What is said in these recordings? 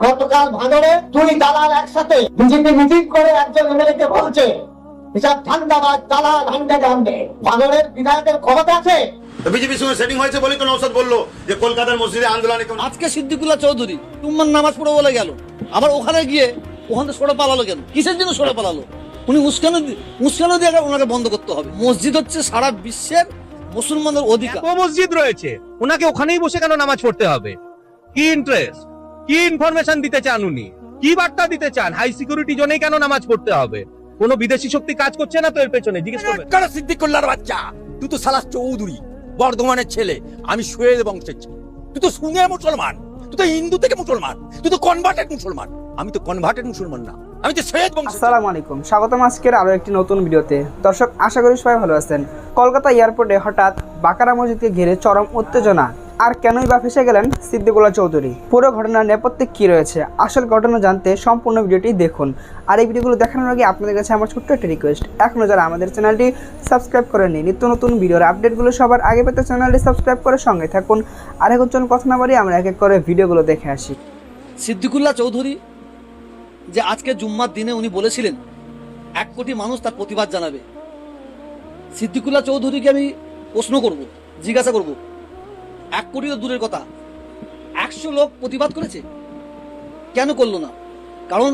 গতকাল ভাঙড়ে দুই দালাল একসাথে বিজেপি মিটিং করে একজন এমএলএ বলছে এসব ধান্দাবাজ দালাল হান্ডে গান্ডে। ভাঙড়ের বিধায়কের ক্ষমতা আছে। বিজেপির সঙ্গে সেটিং হয়েছে বলেই তো নওশাদ বললো যে কলকাতার মসজিদে আন্দোলনে আজকে সিদ্দিকুল্লাহ চৌধুরী তুম্মার নামাজ পড়ে বলে গেল, আবার ওখানে গিয়ে ওখান থেকে সরে পালালো কেন? কিসের জন্য সরে পালালো? উনি উস্কানো দিয়ে ওনাকে বন্ধ করতে হবে। মসজিদ হচ্ছে সারা বিশ্বের মুসলমানদের অধিকার। মসজিদ রয়েছে, ওনাকে ওখানেই বসে কেন নামাজ পড়তে হবে? কি ইন্টারেস্ট, কি ইনফরমেশন দিতে চান উনি? কি বার্তা দিতে চান? হাই সিকিউরিটি জোনেই কেন নামাজ পড়তে হবে? কোনো বিদেশি শক্তি কাজ করছে না তো এর পেছনে? জিজ্ঞেস করবেন। সিদ্দিকুল্লাহর বাচ্চা, তুই তো সালাস চৌধুরী বর্ধমানের ছেলে, আমি সোয়েদ বংশের ছেলে। তুই তো সুন্নি মুসলমান, তুই তো হিন্দু থেকে মুসলমান, তুই তো কনভার্টেড মুসলমান। আমি তো কনভার্টেড মুসলমান না, আমি তো সৈয়দ বংশ। আসসালামু আলাইকুম, স্বাগতম আজকের আরো একটি নতুন ভিডিওতে। দর্শক, আশা করি সবাই ভালো আছেন। কলকাতা এয়ারপোর্টে হঠাৎ বাকারা মসজিদকে ঘিরে চরম উত্তেজনা। আর কেনই বা ফেসে গেলেন সিদ্দিকুল্লাহ চৌধুরী? পুরো ঘটনার নেপথ্যে কি রয়েছে, আসল ঘটনা জানতে সম্পূর্ণ ভিডিওটি দেখুন। আর এই ভিডিওগুলো দেখানোর আগে আপনাদের কাছে আমার ছোট্ট একটা রিকোয়েস্ট, এখনো যারা আমাদের চ্যানেলটি সাবস্ক্রাইব করেননি, নিত্য নতুন ভিডিওর আপডেটগুলো সবার আগে পেতে চ্যানেলটি সাবস্ক্রাইব করে সঙ্গে থাকুন। আর এখন চলুন কথা না বাড়িয়ে আমরা এক এক করে ভিডিওগুলো দেখে আসি। সিদ্দিকুল্লাহ চৌধুরী যে আজকে জুম্মার দিনে উনি বলেছিলেন 1 কোটি মানুষ তার প্রতিবাদ জানাবে। সিদ্দিকুল্লাহ চৌধুরীকে আমি প্রশ্ন করব, জিজ্ঞাসা করব, 1 কোটিও দূরের কথা, 100 লোক প্রতিবাদ করেছে, কেন করলো না? কারণ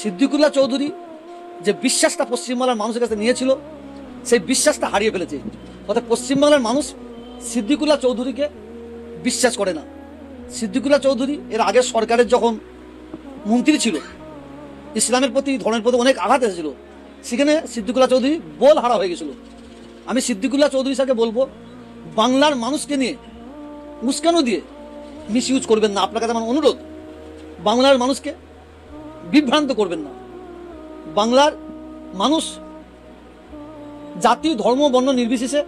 সিদ্দিকুল্লাহ চৌধুরী যে বিশ্বাসটা পশ্চিমবাংলার মানুষের কাছে নিয়েছিল, সেই বিশ্বাসটা হারিয়ে ফেলেছে। অর্থাৎ পশ্চিমবাংলার মানুষ সিদ্দিকুল্লাহ চৌধুরীকে বিশ্বাস করে না। সিদ্দিকুল্লাহ চৌধুরী এর আগের সরকারের যখন মন্ত্রী ছিল, ইসলামের প্রতি, ধর্মের প্রতি অনেক আঘাত এসেছিল, সেখানে সিদ্দিকুল্লাহ চৌধুরী বল হারা হয়ে গেছিল। আমি সিদ্দিকুল্লাহ চৌধুরী সাহেবকে বলবো, বাংলার মানুষকে নিয়ে উস্কানো দিয়ে মিস ইউজ করবেন না। আপনার কাছে আমার অনুরোধ, বাংলার মানুষকে বিভ্রান্ত করবেন না। বাংলার মানুষ জাতি, ধর্ম, বর্ণ নির্বিশেষে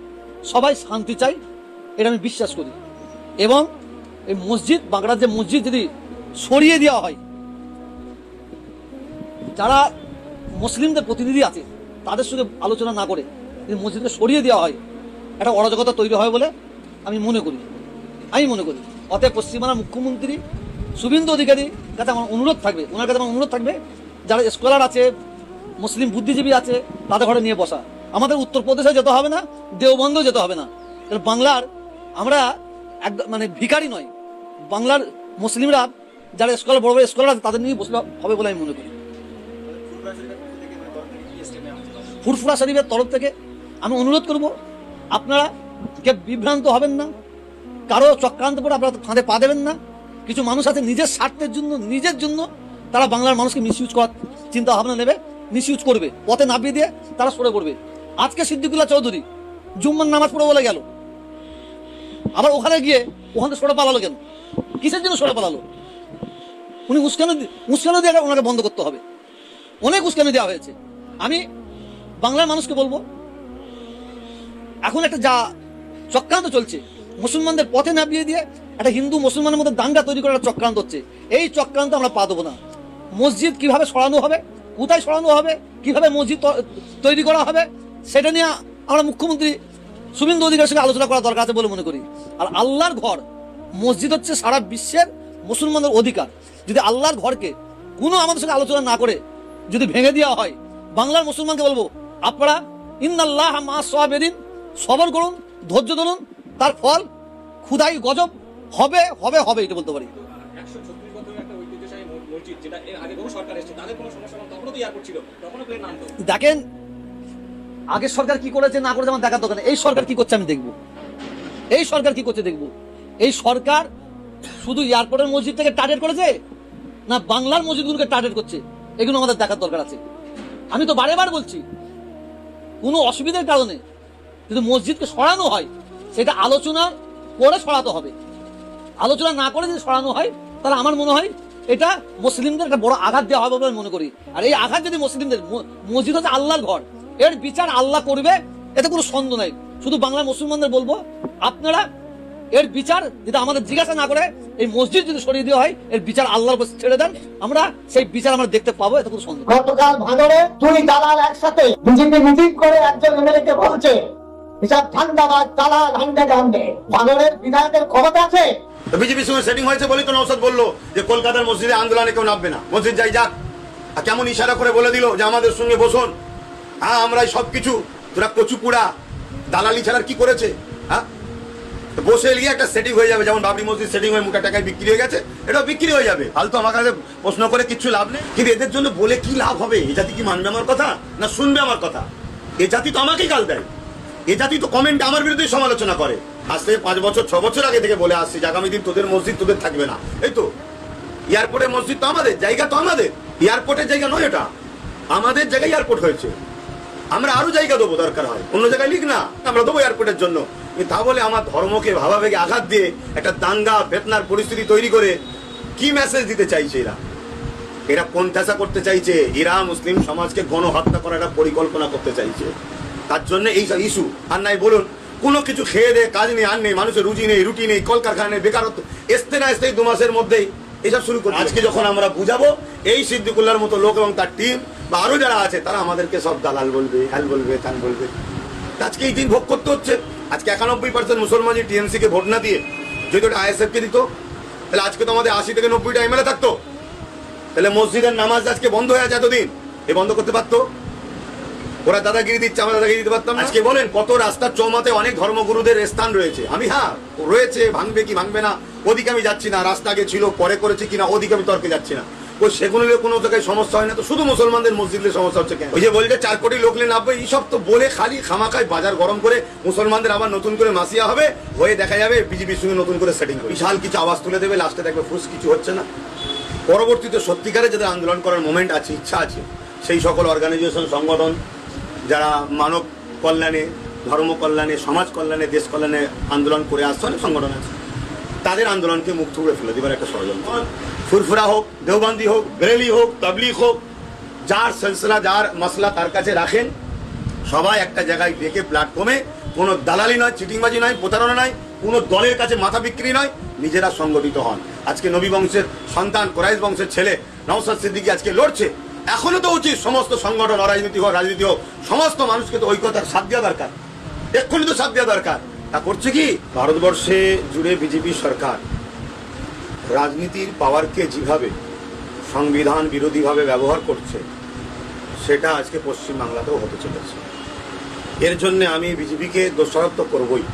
সবাই শান্তি চাই, এটা আমি বিশ্বাস করি। এবং এই মসজিদ, বাংলার যে মসজিদ যদি সরিয়ে দেওয়া হয়, যারা মুসলিমদের প্রতিনিধি আছে তাদের সঙ্গে আলোচনা না করে যদি মসজিদকে সরিয়ে দেওয়া হয়, একটা অরাজকতা তৈরি হয় বলে আমি মনে করি। অতএব পশ্চিমবাংলার মুখ্যমন্ত্রী শুভেন্দু অধিকারীর কাছে আমার অনুরোধ থাকবে, ওনার কাছে আমার অনুরোধ থাকবে, যারা স্কলার আছে, মুসলিম বুদ্ধিজীবী আছে, তাদের ঘরে নিয়ে বসা। আমাদের উত্তরপ্রদেশে যেতে হবে না, দেওবন্দেও যেতে হবে না। বাংলার আমরা মানে ভিখারি নয়। বাংলার মুসলিমরা যারা স্কলার, বড় বড় স্কলার আছে, তাদের নিয়ে বসলে হবে বলে আমি মনে করি। ফুরফুরা শরীফের তরফ থেকে আমি অনুরোধ করব, আপনারা কে বিভ্রান্ত হবেন না, কারো চক্রান্ত করে আপনারা ফাঁদে পা দেবেন না। কিছু মানুষ আছে নিজের স্বার্থের জন্য, নিজের জন্য তারা বাংলার মানুষকে মিসইউজ করার চিন্তা ভাবনা নেবে, মিসইউজ করবে, পথে নামিয়ে দিয়ে তারা সরে পড়বে। আজকে সিদ্দিকুল্লাহ চৌধুরী জুম্মার নামাজ পড়ে বলে গেল, আবার ওখানে গিয়ে ওখান থেকে সরে পালালো কেন? কিসের জন্য সরে পালালো? উনি উস্কানো দিয়ে ওনাকে বন্ধ করতে হবে। অনেক উস্কানি দেওয়া হয়েছে। আমি বাংলার মানুষকে বলবো, এখন একটা যা চক্রান্ত চলছে, মুসলমানদের পথে নামিয়ে দিয়ে একটা হিন্দু মুসলমানের মধ্যে দাঙ্গা তৈরি করার চক্রান্ত হচ্ছে। এই চক্রান্ত আমরা পা দেবো না। মসজিদ কিভাবে সরানো হবে, কোথায় সরানো হবে, কিভাবে মসজিদ তৈরি করা হবে, সেটা নিয়ে আমরা মুখ্যমন্ত্রী শুভেন্দু অধিকারীর সঙ্গে আলোচনা করা দরকার আছে বলে মনে করি। আর আল্লাহর ঘর মসজিদ হচ্ছে সারা বিশ্বের মুসলমানদের অধিকার। যদি আল্লাহর ঘরকে কোনো আমাদের সঙ্গে আলোচনা না করে যদি ভেঙে দেওয়া হয়, বাংলার মুসলমানকে বলবো, আপনারা ইন্নাল্লাহ মা সাবিরিন, সবর করুন, ধৈর্য ধরুন, তার ফল খুদাই গজব হবে হবে হবে, এটা বলতে পারি। দেখেন আগের সরকার কি করেছে না করেছে আমার দেখার দরকার নেই। এই সরকার কি করছে আমি দেখবো। এই সরকার কি করছে দেখবো। এই সরকার শুধু এয়ারপোর্টের মসজিদ থেকে টার্গেট করেছে না বাংলার মসজিদগুলোকে টার্গেট করছে, এগুলো আমাদের দেখার দরকার আছে। আমি তো বারে বলছি, কোনো অসুবিধার কারণে যদি মসজিদকে সরানো হয়, সেটা আলোচনা করে সরাতে হবে। আলোচনা না করে যদি সরানো হয়, তাহলে আমার মনে হয় এটা মুসলিমদের একটা বড় আঘাত দেওয়া হবে বলে মনে করি। আর এই আঘাত যদি মুসলিমদের, মসজিদ হচ্ছে আল্লাহর ঘর, এর বিচার আল্লাহ করবে, এতে কোনো সন্দেহ নাই। শুধু বাংলার মুসলমানদের বলবো, আপনারা এর বিচার যদি আমাদের জিজ্ঞাসা না করে এই মসজিদ যদি সরিয়ে দেওয়া হয়, এর বিচার আল্লাহর উপর ছেড়ে দেন, আমরা সেই বিচার আমরা দেখতে পাবো, এতে কোনো সন্দেহ। গতকাল ভাঙড়ে দুই দালাল একসাথে বিজেপি মিটিং করে একজন এমএলএ বলছে এসব ধান্দাবাজ দালাল হান্ডে গান্ডে। ভাঙড়ের বিধায়কের ক্ষমতা আছে। তো বিজেপির সঙ্গে সেটিং হয়েছে বলেই তো নওশাদ বললো যে কলকাতার মসজিদে আন্দোলনে কেউ নামবে না, মসজিদ যাই যাক। আর কেমন ইশারা করে বলে দিল যে আমাদের সঙ্গে বসুন, হ্যাঁ আমরাই সবকিছু, তোরা কচুপুড়া দালালি ছাড়া কি করেছে? হ্যাঁ, বসে গিয়ে একটা সেটিং হয়ে যাবে, যেমন বাবরি মসজিদ সেটিং হয়ে মুখা টাকায় বিক্রি হয়ে গেছে, এটাও বিক্রি হয়ে যাবে। ফালতু আমার কাছে প্রশ্ন করে কিচ্ছু লাভ নেই। কিন্তু এদের জন্য বলে কি লাভ হবে? এ জাতি কি মানবে আমার কথা, না শুনবে আমার কথা? এ জাতি তো আমাকেই গাল দেয়, এ জাতি তো কমেন্টে আমার বিরুদ্ধে সমালোচনা করে। আজ থেকে 5 বছর 6 বছর আগে থেকে বলে আসছি যে আগামী দিন তোদের মসজিদ তোদের থাকবে না। এই তো এয়ারপোর্টের মসজিদ তো আমাদের, জায়গা তো আমাদের, এয়ারপোর্টের জায়গা নয়, এটা আমাদের জায়গায় এয়ারপোর্ট হয়েছে। আমরা আরো জায়গা দেবো, দরকার হয় অন্য জায়গায় লিখ না, আমরা দেবো এয়ারপোর্টের জন্য। তা বলে আমার ধর্মকে ভাবাবেগে আঘাত দিয়ে একটা দাঙ্গা ফেতনার পরিস্থিতি তৈরি করে কি মেসেজ দিতে চাইছে এরা? এরা কোণঠাসা করতে চাইছে, এরা মুসলিম সমাজকে গণহত্যা করার একটা পরিকল্পনা করতে চাইছে। তার জন্য এই ইস্যু। আর নাই বলুন কোনো কিছু খেয়ে দে কাজ নেই, আর নেই, মানুষের রুজি নেই, রুটি নেই, কলকারখানা নেই, বেকারত্ব, আসতে না আসতেই 2 মাসের মধ্যেই এসব শুরু করে। আজকে যখন আমরা বুঝাবো, এই সিদ্দিকুল্লাহর মতো লোক এবং তার টিম বা আরো যারা আছে তারা আমাদেরকে সব দালাল বলবে, হ্যাল বলবে, তান বলবে। আজকে এই দিন ভোগ করতে হচ্ছে। আজকে 91% মুসলমান টিএমসি কে ভোট না দিয়ে যদি ওটা আইএসএফ কে দিত, তাহলে আজকে তো আমাদের 80 থেকে 90টা এমএলএ থাকতো। তাহলে মসজিদের নামাজ আজকে বন্ধ হয়ে আছে, এতদিন এ বন্ধ করতে পারতো? ওরা দাদাগিরি দিচ্ছে, আমরা দাদাগিরি দিতে পারতাম না? আজকে বলেন কত রাস্তার চৌমাতে অনেক ধর্মগুরুদের স্থান রয়েছে, আমি হ্যাঁ রয়েছে, ভাঙবে কি ভাঙবে না ওদিকে আমি যাচ্ছি না, রাস্তা আগে ছিল পরে করেছে কিনা ওদিকে আমি তর্কে যাচ্ছি না। ওই সেগুলো কোনো জায়গায় সমস্যা হয় না, তো শুধু মুসলমানদের মসজিদের সমস্যা হচ্ছে কেন? ওই যে বলছে 4 কোটি লোক নামবে, এইসব তো বলে খালি খামাখায় বাজার গরম করে মুসলমানদের আবার নতুন করে মাসিয়া হবে, হয়ে দেখা যাবে বিজেপির সঙ্গে নতুন করে সেটিং করে বিশাল কিছু আওয়াজ তুলে দেবে, লাস্টে দেখবে ফুস কিছু হচ্ছে না। পরবর্তীতে সত্যিকারে যাদের আন্দোলন করার মোমেন্ট আছে, ইচ্ছা আছে, সেই সকল অর্গানাইজেশন সংগঠন যারা মানব কল্যাণে, ধর্ম কল্যাণে, সমাজ কল্যাণে, দেশ কল্যাণে আন্দোলন করে আসছে, অনেক সংগঠন আছে, তাদের আন্দোলনকে মুখ থুবড়ে ফেলে দেবার একটা ষড়যন্ত্র। ফুরফুরা হোক, দেওবন্দি হোক, বেরেলি হোক, তাবলিগ হোক, যার সিলসিলা যার মসলা তার কাছে রাখেন, সবাই একটা জায়গায় ডেকে প্ল্যাটফর্মে, কোনো দালালি নয়, চিটিংবাজি নয়, প্রতারণা নয়, কোনো দলের কাছে মাথা বিক্রি নয়, নিজেরা সংগঠিত হন। আজকে নবী বংশের সন্তান, কোরাইশ বংশের ছেলে নওশাদ সিদ্দিকী আজকে লড়ছে। এখনো তো উচিত সমস্ত সংগঠন, অরাজনীতি হোক, রাজনীতি হোক, সমস্ত মানুষকে তো ঐক্যতার সাথ দেওয়া দরকার, এক্ষুনি তো সাথ দেওয়া দরকার। তা করছে কি? ভারতবর্ষে জুড়ে বিজেপি সরকার রাজনীতির পাওয়ারকে যেভাবে সংবিধান বিরোধীভাবে ব্যবহার করছে, সেটা আজকে পশ্চিমবাংলাতেও হতে চলেছে। এর জন্য আমি বিজেপিকে দোষারোপ করবই,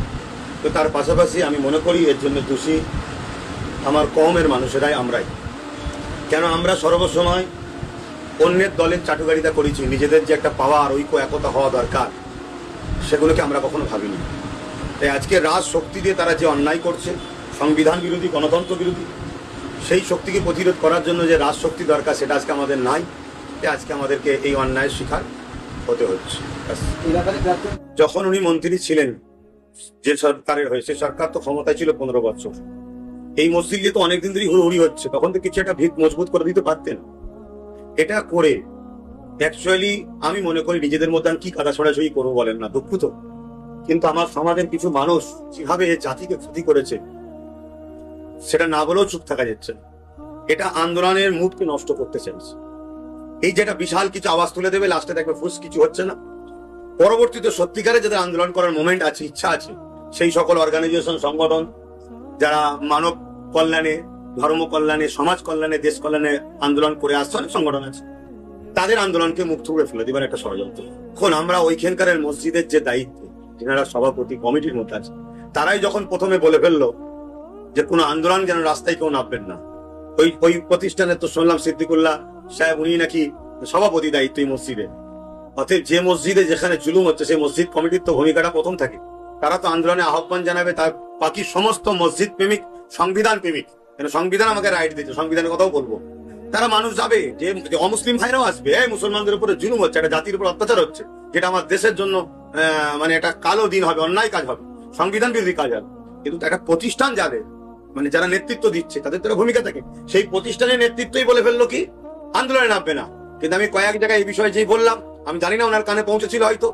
তো তার পাশাপাশি আমি মনে করি এর জন্য দোষী আমার কওমের মানুষেরাই, আমরাই। কেন আমরা সর্বসময় অন্যের দলের চাটুকারিতা করেছি, নিজেদের যে একটা পাওয়ার, ঐক্য, একতা হওয়া দরকার, সেগুলোকে আমরা কখনো ভাবিনি। তাই আজকে রাজ শক্তি দিয়ে তারা যে অন্যায় করছে, সংবিধান বিরোধী, গণতন্ত্র বিরোধী, সেই শক্তিকে প্রতিরোধ করার জন্য যে রাজ শক্তি দরকার, সেটা আজকে আমাদের নাই। তাই আজকে আমাদেরকে এই অন্যায়ের শিকার হতে হচ্ছে। যখন উনি মন্ত্রী ছিলেন, যে সরকারের হয়েছে, সরকার তো ক্ষমতায় ছিল 15 বছর। এই মসজিদে তো অনেকদিন ধরেই হুড়োহুড়ি হচ্ছে, তখন তো কিছু একটা ভিত মজবুত করে দিতে পারতেন। এটা করে অ্যাকচুয়ালি আমি মনে করি নিজেদের মধ্যে কি কাদা ছড়াছড়ি করবো বলেন না, দুঃখ তো, কিন্তু আমার সমাজের কিছু মানুষ যেভাবে জাতিকে ক্ষতি করেছে, সেটা না বলেও চুপ থাকা যাচ্ছে না। এটা আন্দোলনের মুডকে নষ্ট করতে চাইছে। এই যেটা বিশাল কিছু আওয়াজ তুলে দেবে, লাস্টে দেখবে ফুস কিছু হচ্ছে না। পরবর্তীতে সত্যিকারে যাদের আন্দোলন করার মোমেন্ট আছে, ইচ্ছা আছে, সেই সকল অর্গানাইজেশন সংগঠন যারা মানব কল্যাণে, ধর্ম কল্যাণে, সমাজ কল্যাণে, দেশ কল্যাণে আন্দোলন করে আসছে, অনেক সংগঠন আছে, তাদের আন্দোলনকে মুখ থুবড়ে ফেলে দেবার একটা ষড়যন্ত্র। এখন আমরা ওইখানকার মসজিদের যে দায়িত্ব, যারা সভাপতি কমিটির মধ্যে আছে, তারাই যখন প্রথমে বলে ফেললো যে কোনো আন্দোলন যেন রাস্তায় কেউ নামবেন না, ওই প্রতিষ্ঠানে তো শুনলাম সিদ্দিকুল্লাহ সাহেব উনি নাকি সভাপতি দায়িত্ব এই মসজিদে। অতএব যে মসজিদে যেখানে জুলুম হচ্ছে, সেই মসজিদ কমিটির তো ভূমিকাটা প্রথম থাকে। তারা তো আন্দোলনে আহ্বান জানাবে, তার বাকি সমস্ত মসজিদ প্রেমিক, সংবিধান প্রেমিক, কেন সংবিধান আমাকে রাইট দিচ্ছে, সংবিধানের কথাও বলবো, তারা মানুষ যাবে, যে অমুসলিম ভাইরাও আসবে, মুসলমানদের উপরে জুলুম হচ্ছে, একটা জাতির উপর অত্যাচার হচ্ছে, যেটা আমার দেশের জন্য মানে একটা কালো দিন হবে, অন্যায় কাজ হবে, সংবিধান বিরোধী কাজ হবে। কিন্তু একটা প্রতিষ্ঠান যাদের মানে যারা নেতৃত্ব দিচ্ছে, তাদের তো ভূমিকা থাকে, সেই প্রতিষ্ঠানের নেতৃত্বই বলে ফেললো কি আন্দোলনে নামবে না। কিন্তু আমি কয়েক জায়গায় এই বিষয়ে যেই বললাম, আমি জানি না ওনার কানে পৌঁছেছিল হয়তো,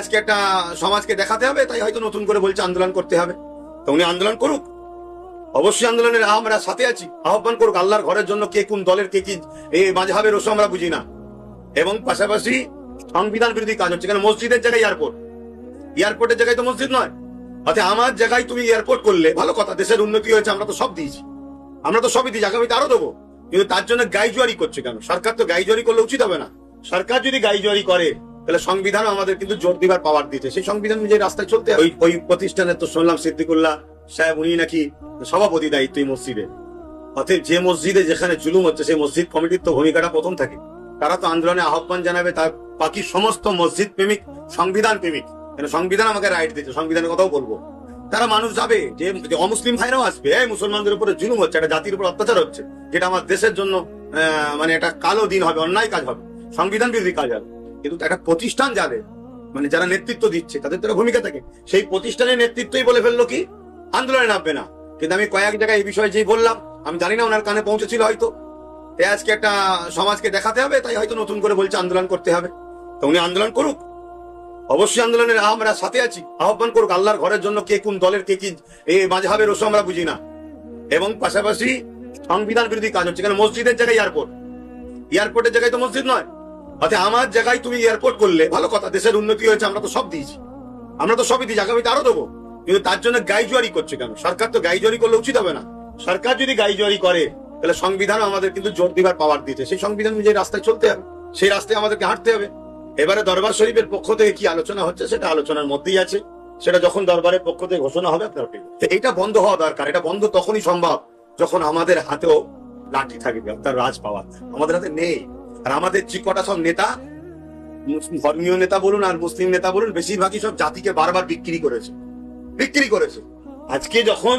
আজকে একটা সমাজকে দেখাতে হবে, তাই হয়তো নতুন করে বলছে আন্দোলন করতে হবে। তো উনি আন্দোলন করুক, অবশ্যই আন্দোলনের আমরা সাথে আছি, আহ্বান করুক। আল্লাহর ঘরের জন্য কে কোন দলের, কে কি এই মাযহাবের, ওসব আমরা বুঝি না। এবং পাশাপাশি সংবিধান বিরোধী কাজ হচ্ছে, কেন মসজিদের জায়গায় এয়ারপোর্ট, এয়ারপোর্টের জায়গায় তো মসজিদ নয়। অর্থাৎ আমার জায়গায় তুমি এয়ারপোর্ট করলে ভালো কথা, দেশের উন্নতি হয়েছে, আমরা তো সব দিয়েছি, আমরা তো সবই দিয়েছি, আগামীতে আরো দেবো। কিন্তু তার জন্য গাইজুয়ারি করছে কেন? সরকার তো গাইজুয়ারি করলে উচিত হবে না। সরকার যদি গাইজুয়ারি করে তাহলে সংবিধান আমাদের কিন্তু জোর দিবার পাওয়ার দিতে, সেই সংবিধান অনুযায়ী রাস্তায় চলতে হবে। ওই প্রতিষ্ঠানে তো শুনলাম সিদ্দিকুল্লাহ সাহেব উনি নাকি সভাপতি দায়িত্ব এই মসজিদে। অতএব যে মসজিদে যেখানে জুলুম হচ্ছে সেই মসজিদ কমিটির তো ভূমিকাটা প্রথম থাকে। তারা তো আন্দোলনে আহ্বান জানাবে, তার বাকি সমস্ত মসজিদ প্রেমিক সংবিধান প্রেমিক, সংবিধান আমাকে রাইট দিচ্ছে, সংবিধানের কথাও বলবো। তারা মানুষ যাবে, যে অমুসলিম ভাইরাও আসবে, এই মুসলমানদের উপরে জুলুম হচ্ছে, একটা জাতির উপর অত্যাচার হচ্ছে, যেটা আমার দেশের জন্য মানে একটা কালো দিন হবে, অন্যায় কাজ হবে, সংবিধান বিরোধী কাজ হবে। কিন্তু একটা প্রতিষ্ঠান যাদের মানে যারা নেতৃত্ব দিচ্ছে তাদের তো ভূমিকা থাকে, সেই প্রতিষ্ঠানের নেতৃত্বই বলে ফেললো কি আন্দোলনে নামবে না। কিন্তু আমি কয়েক জায়গায় এই বিষয়ে যেই বললাম, আমি জানি না ওনার কানে পৌঁছেছিল হয়তো, আজকে একটা সমাজকে দেখাতে হবে, তাই হয়তো নতুন করে বলছে আন্দোলন করতে হবে। তো উনি আন্দোলন করুক, অবশ্যই আন্দোলনের আমরা সাথে আছি, আহ্বান করুক। আল্লাহর ঘরের জন্য কে কোন দলের কে কি এই মাযহাবের ওসব আমরা বুঝি না। এবং পাশাপাশি সংবিধান বিরোধী কাজ হচ্ছে, কারণ মসজিদের জায়গায় এয়ারপোর্ট, এয়ারপোর্টের জায়গায় তো মসজিদ নয়। অর্থাৎ আমার জায়গায় তুমি এয়ারপোর্ট করলে ভালো কথা, দেশের উন্নতি হয়েছে, আমরা তো সব দিয়েছি, আমরা তো সবই দিয়েছি, আগামীতে আরো দেবো। কিন্তু তার জন্য গাইজুয়ারি করছে কেন? সরকার তো গাইজুয়ারি করলে উচিত হবে না। সরকার যদি গাইজুয়ারি করে তাহলে সংবিধান আমাদের কিন্তু জোর দিবার পাওয়ার দিতে, সেই সংবিধান অনুযায়ী রাস্তায় চলতে হবে, সেই রাস্তায় আমাদেরকে হাঁটতে হবে। এবারে দরবার শরীফের পক্ষ থেকে কি আলোচনা হচ্ছে সেটা আলোচনার মধ্যেই আছে, সেটা যখন দরবারের পক্ষ থেকে ঘোষণা হবে আপনারা পেয়ে যাবেন। এটা বন্ধ হওয়া দরকার। এটা বন্ধ তখনই সম্ভব যখন আমাদের হাতেও লাঠি থাকবে, অর্থাৎ রাজ পাওয়ার আমাদের হাতে নেই। আর আমাদের চিকটা সব নেতা, ধর্মীয় নেতা বলুন আর মুসলিম নেতা বলুন, বেশিরভাগই সব জাতিকে বারবার বিক্রি করেছে। আজকে যখন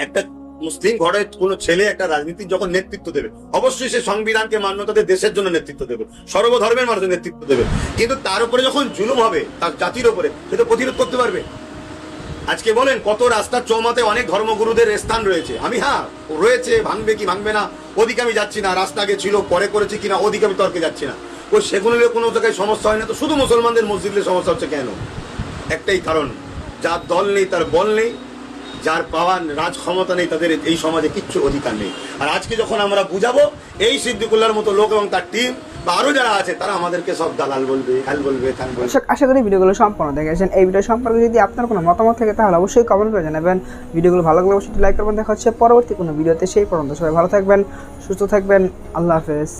একটা মুসলিম ঘরের কোন ছেলে একটা রাজনীতির যখন নেতৃত্ব দেবে, অবশ্যই সে সংবিধানকে মান্যতা দিয়ে দেশের জন্য নেতৃত্ব দেবে, সর্বধর্মের মানুষের নেতৃত্ব দেবে। কিন্তু তার উপরে যখন জুলুম হবে তার জাতির উপরে, সে তো প্রতিরোধ করতে পারবে। আজকে বলেন কত রাস্তার চৌমাতে অনেক ধর্মগুরুদের স্থান রয়েছে, আমি রয়েছে, ভাঙবে কি ভাঙবে না ওদিকে আমি যাচ্ছি না, রাস্তা আগে ছিল পরে করেছে কিনা ওদিকে আমি তর্কে যাচ্ছি না। ওই সেগুলো কোনো জায়গায় সমস্যা হয় না, তো শুধু মুসলমানদের মসজিদে সমস্যা হচ্ছে কেন? একটাই কারণ, যার দল নেই তার বল নেই, যার পাওয়ার রাজ ক্ষমতা নেই তাদের এই সমাজে কিচ্ছু অধিকার নেই। আর আজকে যখন আমরা বুঝাবো, এই সিদ্দিকুল্লাহর মতো লোক এবং তার টিম বা আরো যারা আছে তারা আমাদেরকে সব দালাল বলবে, হ্যাল বলবে, খান বলবে। আশা করি ভিডিওগুলো সম্পূর্ণ দেখেছেন। এই ভিডিও সম্পর্কে যদি আপনার কোনো মতামত থাকে তাহলে অবশ্যই কমেন্ট করে জানাবেন। ভিডিওগুলো ভালো লাগলে অবশ্যই লাইক করবেন। দেখা হচ্ছে পরবর্তী কোনো ভিডিওতে। সেই পর্যন্ত সবাই ভালো থাকবেন, সুস্থ থাকবেন। আল্লাহ হাফেজ।